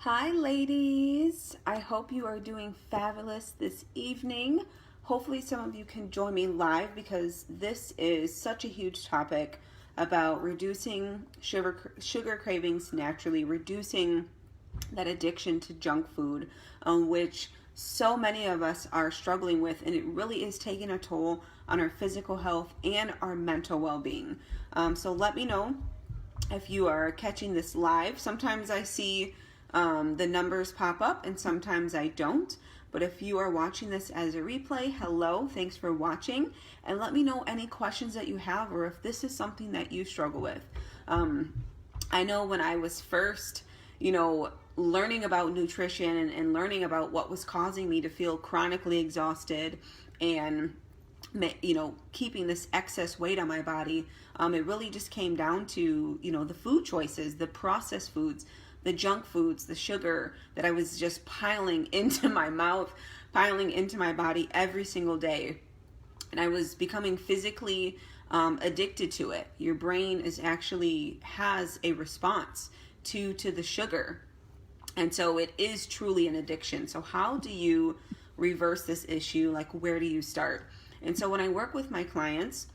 Hi, ladies. I hope you are doing fabulous this evening. Hopefully, some of you can join me live because this is such a huge topic about reducing sugar cravings naturally, reducing that addiction to junk food, which so many of us are struggling with, and it really is taking a toll on our physical health and our mental well-being. So let me know if you are catching this live. Sometimes I see the numbers pop up and sometimes I don't. But if you are watching this as a replay, hello, thanks for watching. And let me know any questions that you have or if this is something that you struggle with. I know when I was first, learning about nutrition and learning about what was causing me to feel chronically exhausted and keeping this excess weight on my body, it really just came down to, the food choices, the processed foods, the junk foods, the sugar that I was just piling into my mouth, piling into my body every single day. And I was becoming physically addicted to it. Your brain has a response to the sugar. And so it is truly an addiction. So how do you reverse this issue? Like, where do you start? And so when I work with my clients,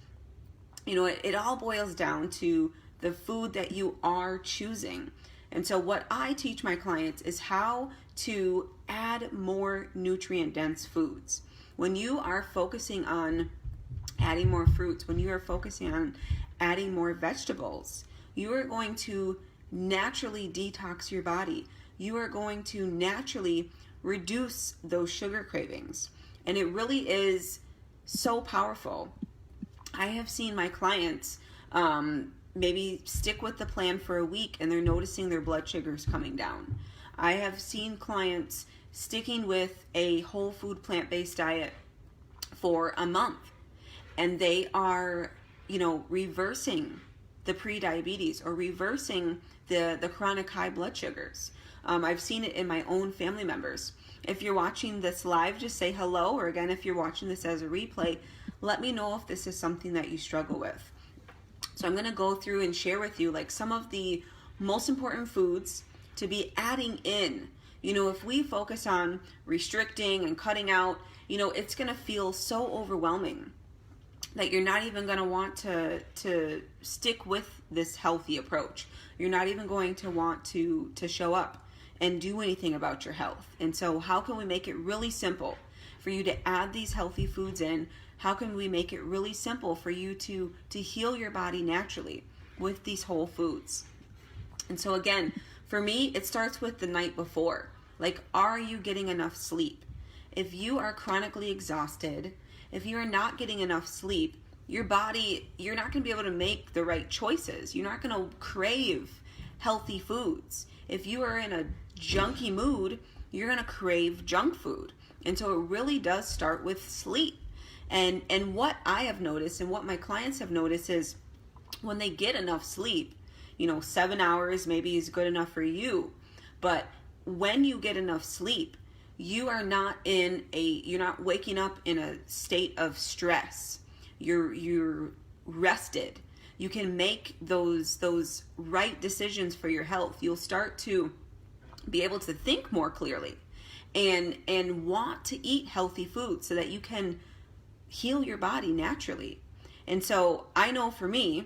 it all boils down to the food that you are choosing. And so what I teach my clients is how to add more nutrient-dense foods. When you are focusing on adding more fruits, when you are focusing on adding more vegetables, you are going to naturally detox your body. You are going to naturally reduce those sugar cravings. And it really is so powerful. I have seen my clients maybe stick with the plan for a week and they're noticing their blood sugars coming down. I have seen clients sticking with a whole food plant-based diet for a month and they are, reversing the pre-diabetes or reversing the chronic high blood sugars. I've seen it in my own family members. If you're watching this live, just say hello, or again, if you're watching this as a replay, let me know if this is something that you struggle with. So I'm going to go through and share with you like some of the most important foods to be adding in. If we focus on restricting and cutting out, it's going to feel so overwhelming that you're not even going to want to stick with this healthy approach. You're not even going to want to show up and do anything about your health. And so how can we make it really simple for you to add these healthy foods in? How can we make it really simple for you to heal your body naturally with these whole foods? And so again, for me, it starts with the night before. Like, are you getting enough sleep? If you are chronically exhausted, if you are not getting enough sleep, your body, you're not going to be able to make the right choices. You're not going to crave healthy foods. If you are in a junky mood, you're going to crave junk food. And so it really does start with sleep. And what I have noticed and what my clients have noticed is when they get enough sleep, 7 hours maybe is good enough for you. But when you get enough sleep, you're not waking up in a state of stress. You're rested. You can make those right decisions for your health. You'll start to be able to think more clearly and want to eat healthy food so that you can heal your body naturally. And so I know for me,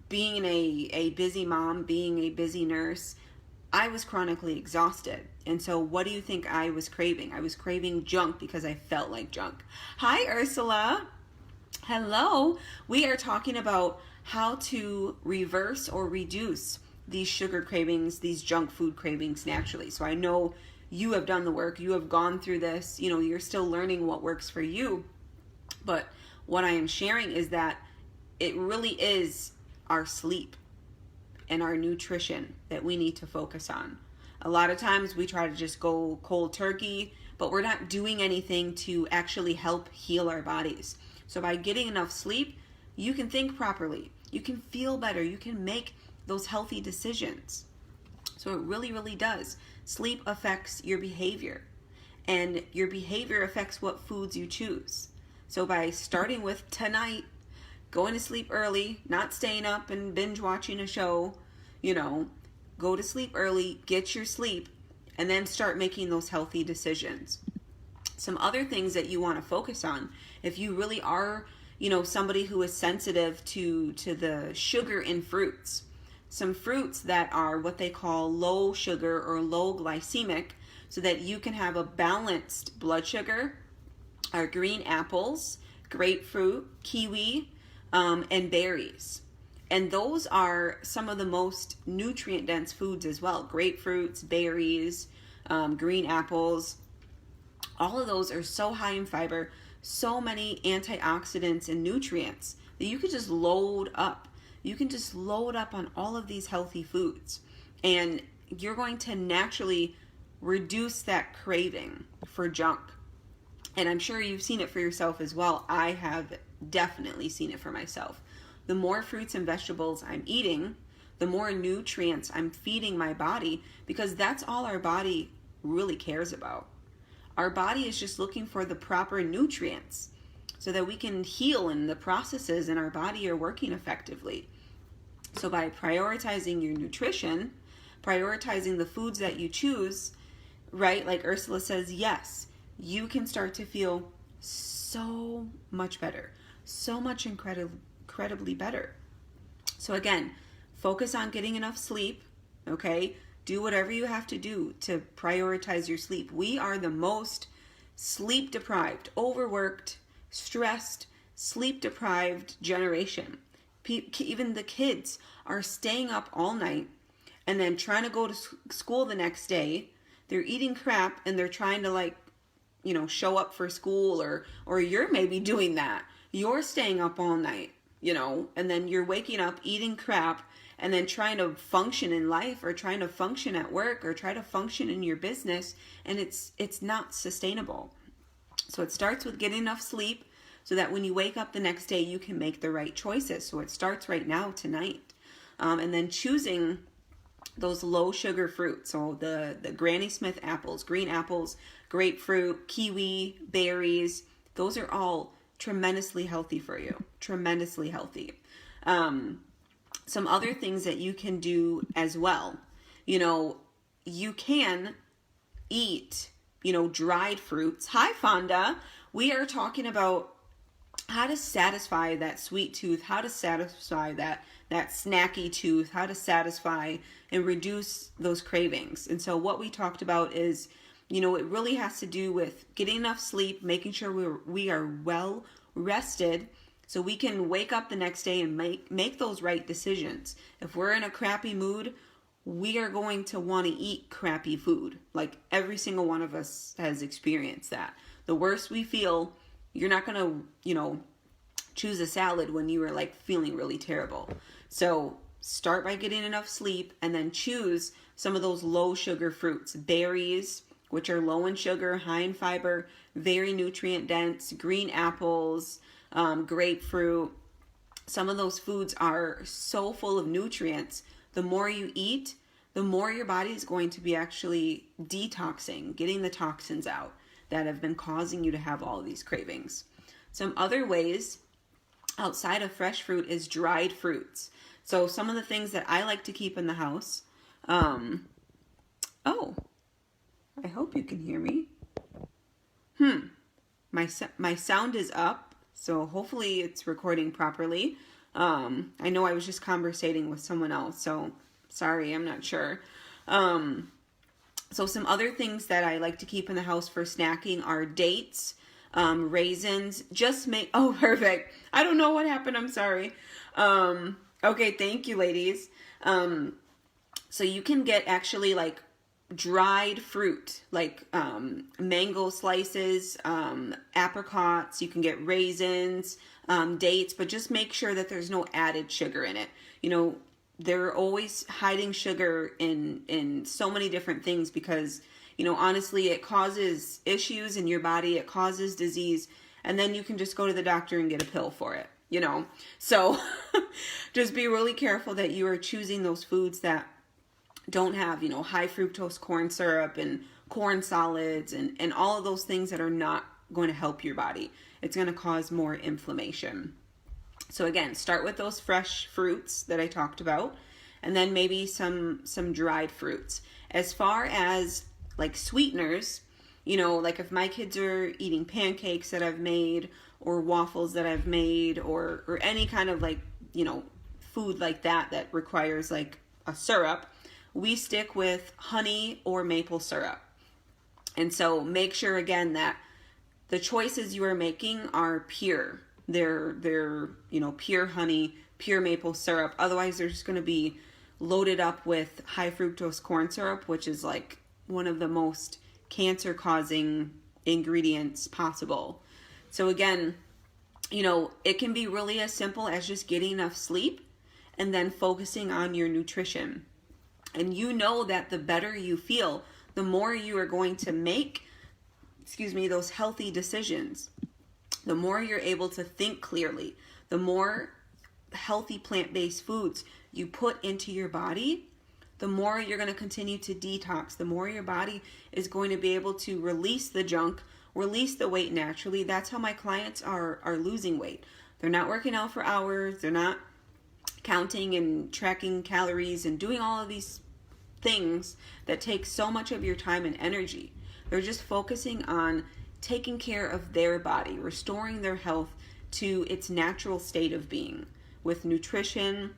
being a busy mom, being a busy nurse, I was chronically exhausted. And so what do you think I was craving? I was craving junk because I felt like junk. Hi, Ursula. Hello. We are talking about how to reverse or reduce these sugar cravings, these junk food cravings naturally. So I know you have done the work. You have gone through this. You're still learning what works for you. But what I am sharing is that it really is our sleep and our nutrition that we need to focus on. A lot of times we try to just go cold turkey, but we're not doing anything to actually help heal our bodies. So by getting enough sleep, you can think properly. You can feel better. You can make those healthy decisions. So it really, really does. Sleep affects your behavior, and your behavior affects what foods you choose. So by starting with tonight, going to sleep early, not staying up and binge watching a show, go to sleep early, get your sleep, and then start making those healthy decisions. Some other things that you want to focus on, if you really are, somebody who is sensitive to the sugar in fruits, some fruits that are what they call low sugar or low glycemic, so that you can have a balanced blood sugar, are green apples, grapefruit, kiwi, and berries. And those are some of the most nutrient dense foods as well. Grapefruits, berries, green apples. All of those are so high in fiber, so many antioxidants and nutrients that you could just load up. You can just load up on all of these healthy foods. And you're going to naturally reduce that craving for junk. And I'm sure you've seen it for yourself as well. I have definitely seen it for myself. The more fruits and vegetables I'm eating, the more nutrients I'm feeding my body, because that's all our body really cares about. Our body is just looking for the proper nutrients so that we can heal, and the processes in our body are working effectively. So by prioritizing your nutrition, prioritizing the foods that you choose, right, like Ursula says, yes, you can start to feel so much better, so much incredibly better. So again, focus on getting enough sleep, okay? Do whatever you have to do to prioritize your sleep. We are the most sleep deprived, overworked, stressed, sleep deprived generation. Even the kids are staying up all night and then trying to go to school the next day. They're eating crap and they're trying to show up for school, or you're maybe doing that. You're staying up all night, and then you're waking up eating crap and then trying to function in life, or trying to function at work, or try to function in your business, and it's not sustainable. So it starts with getting enough sleep so that when you wake up the next day, you can make the right choices. So it starts right now, tonight. And then choosing those low sugar fruits. So the Granny Smith apples, green apples, grapefruit, kiwi, berries, those are all tremendously healthy for you. Tremendously healthy. Some other things that you can do as well. You can eat, dried fruits. Hi, Fonda. We are talking about how to satisfy that sweet tooth, how to satisfy that snacky tooth, how to satisfy and reduce those cravings. And so what we talked about is, it really has to do with getting enough sleep, making sure we are well rested, so we can wake up the next day and make those right decisions. If we're in a crappy mood, we are going to want to eat crappy food. Like every single one of us has experienced that. The worse we feel, you're not going to, choose a salad when you are feeling really terrible. So start by getting enough sleep, and then choose some of those low sugar fruits. Berries, which are low in sugar, high in fiber, very nutrient dense. Green apples, grapefruit. Some of those foods are so full of nutrients. The more you eat, the more your body is going to be actually detoxing, getting the toxins out that have been causing you to have all of these cravings. Some other ways outside of fresh fruit is dried fruits. So some of the things that I like to keep in the house. Oh, I hope you can hear me. My sound is up, so hopefully it's recording properly. I know I was just conversating with someone else, so sorry, I'm not sure. So some other things that I like to keep in the house for snacking are dates, raisins. Oh, perfect. I don't know what happened. I'm sorry. Okay, thank you, ladies. So you can get actually dried fruit, mango slices, apricots. You can get raisins, dates, but just make sure that there's no added sugar in it. They're always hiding sugar in so many different things because, honestly, it causes issues in your body. It causes disease. And then you can just go to the doctor and get a pill for it, So just be really careful that you are choosing those foods that don't have, high fructose corn syrup and corn solids and all of those things that are not going to help your body. It's going to cause more inflammation. So again, start with those fresh fruits that I talked about. and then maybe some dried fruits. As far as like sweeteners, like if my kids are eating pancakes that I've made or waffles that I've made or any kind of like, food like that requires like a syrup, we stick with honey or maple syrup. And so make sure again that the choices you are making are pure. They're pure honey, pure maple syrup. Otherwise they're just going to be loaded up with high fructose corn syrup, which is like one of the most cancer causing ingredients possible. So again, it can be really as simple as just getting enough sleep and then focusing on your nutrition. And that the better you feel, the more you are going to make, those healthy decisions. The more you're able to think clearly, the more healthy plant-based foods you put into your body, the more you're going to continue to detox, the more your body is going to be able to release the junk, release the weight naturally. That's how my clients are losing weight. They're not working out for hours. They're not counting and tracking calories and doing all of these things that take so much of your time and energy. They're just focusing on taking care of their body, restoring their health to its natural state of being with nutrition,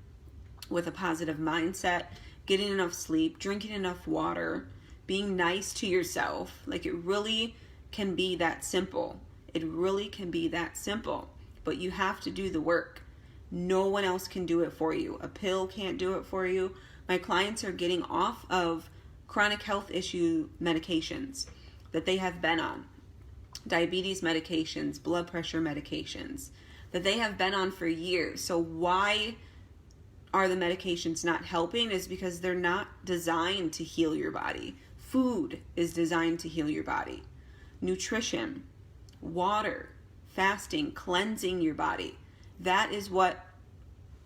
with a positive mindset, getting enough sleep, drinking enough water, being nice to yourself. Like it really can be that simple. It really can be that simple. But you have to do the work. No one else can do it for you. A pill can't do it for you. My clients are getting off of chronic health issue medications that they have been on. Diabetes medications, blood pressure medications that they have been on for years. So why are the medications not helping? Is because they're not designed to heal your body. Food is designed to heal your body. Nutrition, water, fasting, cleansing your body. That is what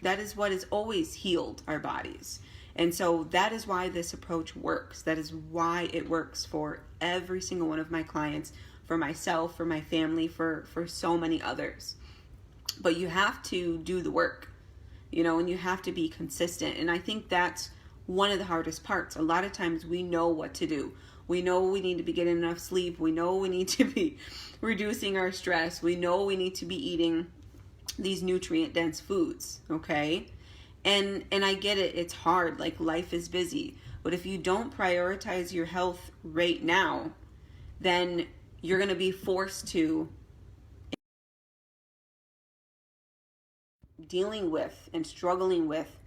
has always healed our bodies. And so that is why this approach works. That is why it works for every single one of my clients, for myself, for my family, for so many others. But you have to do the work, and you have to be consistent. And I think that's one of the hardest parts. A lot of times we know what to do. We know we need to be getting enough sleep. We know we need to be reducing our stress. We know we need to be eating these nutrient-dense foods, okay? And I get it. It's hard. Like life is busy. But if you don't prioritize your health right now, then you're going to be forced to dealing with and struggling with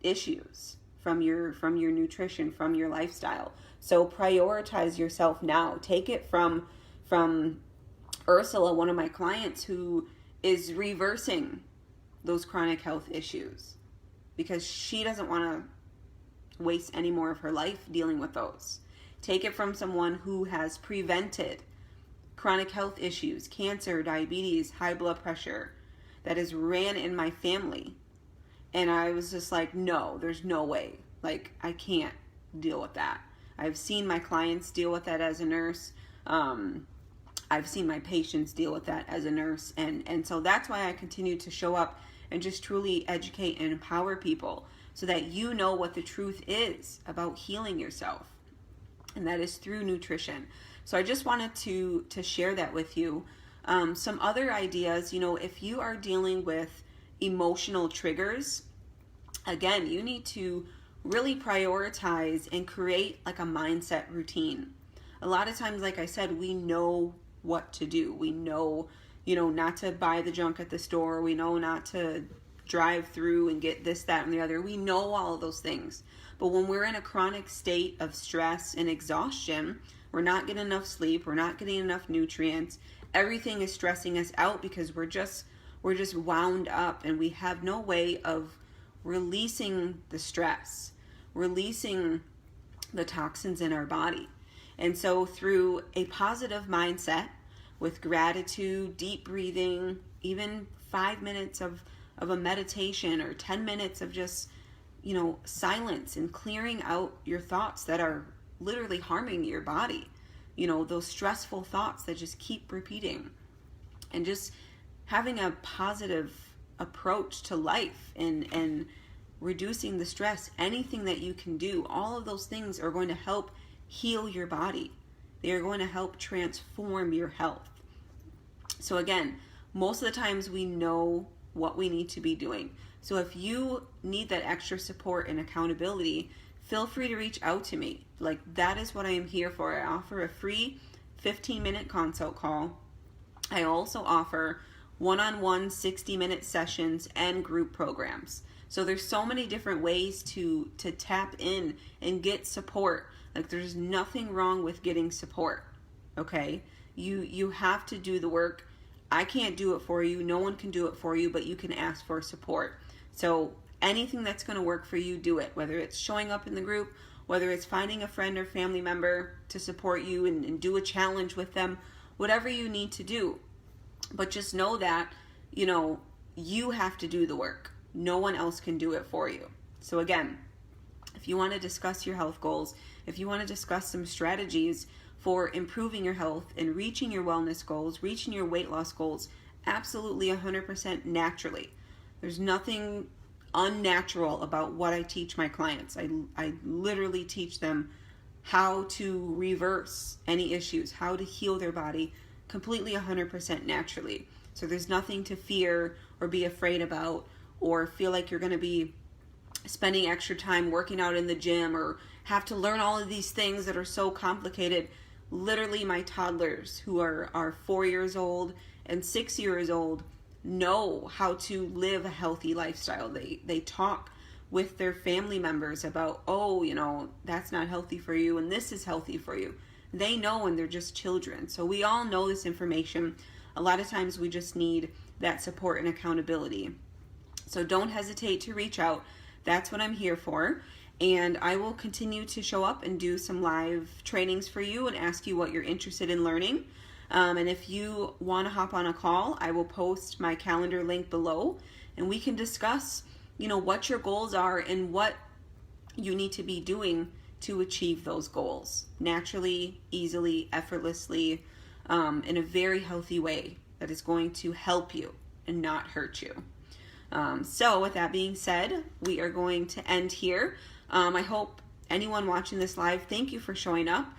issues from your nutrition, from your lifestyle. So prioritize yourself now. Take it from Ursula, one of my clients, who is reversing those chronic health issues because she doesn't want to waste any more of her life dealing with those. Take it from someone who has prevented chronic health issues, cancer, diabetes, high blood pressure, that is ran in my family. And I was just like, no, there's no way. Like, I can't deal with that. I've seen my clients deal with that as a nurse. I've seen my patients deal with that as a nurse. And so that's why I continue to show up and just truly educate and empower people so that you know what the truth is about healing yourself. And that is through nutrition. So I just wanted to share that with you. Some other ideas, if you are dealing with emotional triggers, again, you need to really prioritize and create like a mindset routine. A lot of times, like I said, we know what to do. We know, not to buy the junk at the store. We know not to drive through and get this, that, and the other. We know all of those things. But when we're in a chronic state of stress and exhaustion, we're not getting enough sleep. We're not getting enough nutrients. Everything is stressing us out because we're just wound up and we have no way of releasing the stress, releasing the toxins in our body. And so through a positive mindset with gratitude, deep breathing, even 5 minutes of a meditation or 10 minutes of just, silence and clearing out your thoughts that are literally harming your body. Those stressful thoughts that just keep repeating, and just having a positive approach to life and reducing the stress, anything that you can do, all of those things are going to help heal your body. They are going to help transform your health. So again, most of the times we know what we need to be doing. So if you need that extra support and accountability, feel free to reach out to me. Like, that is what I am here for. I offer a free 15-minute consult call. I also offer one-on-one 60-minute sessions and group programs. So there's so many different ways to tap in and get support. Like, there's nothing wrong with getting support, okay? You have to do the work. I can't do it for you. No one can do it for you, but you can ask for support. So anything that's going to work for you, do it. Whether it's showing up in the group, whether it's finding a friend or family member to support you and do a challenge with them, whatever you need to do. But just know that, you have to do the work. No one else can do it for you. So again, if you want to discuss your health goals, if you want to discuss some strategies for improving your health and reaching your wellness goals, reaching your weight loss goals, absolutely 100% naturally. There's nothing unnatural about what I teach my clients. I literally teach them how to reverse any issues, how to heal their body completely 100% naturally. So there's nothing to fear or be afraid about or feel like you're going to be spending extra time working out in the gym or have to learn all of these things that are so complicated. Literally, my toddlers who are 4 years old and 6 years old know how to live a healthy lifestyle. They talk with their family members about, that's not healthy for you and this is healthy for you. They know, and they're just children. So we all know this information. A lot of times we just need that support and accountability. So don't hesitate to reach out. That's what I'm here for. And I will continue to show up and do some live trainings for you and ask you what you're interested in learning. And if you want to hop on a call, I will post my calendar link below and we can discuss, what your goals are and what you need to be doing to achieve those goals naturally, easily, effortlessly, in a very healthy way that is going to help you and not hurt you. So with that being said, we are going to end here. I hope anyone watching this live, thank you for showing up.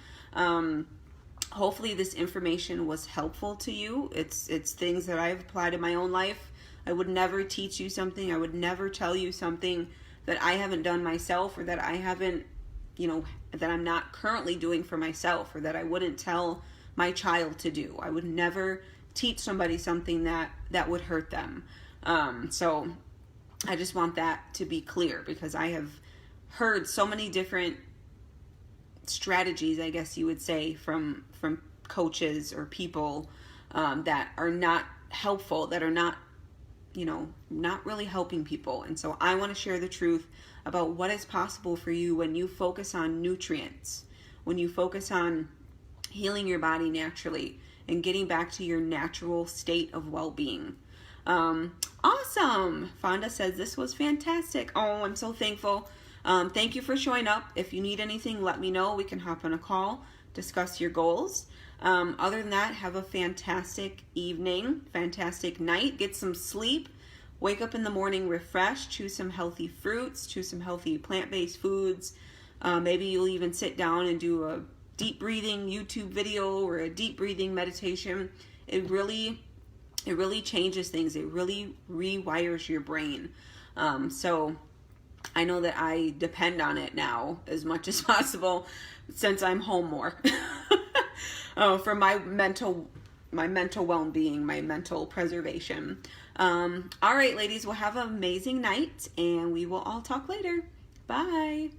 Hopefully this information was helpful to you. It's things that I've applied in my own life. I would never teach you something. I would never tell you something that I haven't done myself or that I haven't, that I'm not currently doing for myself or that I wouldn't tell my child to do. I would never teach somebody something that would hurt them. So I just want that to be clear because I have heard so many different strategies, I guess you would say, from coaches or people that are not helpful, that are not, not really helping people. And so I want to share the truth about what is possible for you when you focus on nutrients, when you focus on healing your body naturally and getting back to your natural state of well-being. Awesome. Fonda says this was fantastic. Oh, I'm so thankful. Thank you for showing up. If you need anything, let me know. We can hop on a call, discuss your goals. Other than that, have a fantastic evening, fantastic night. Get some sleep. Wake up in the morning refreshed. Choose some healthy fruits. Choose some healthy plant-based foods. Maybe you'll even sit down and do a deep breathing YouTube video or a deep breathing meditation. It really changes things. It really rewires your brain. So I know that I depend on it now as much as possible since I'm home more for my mental well-being, my mental preservation. All right, ladies, well, have an amazing night and we will all talk later. Bye.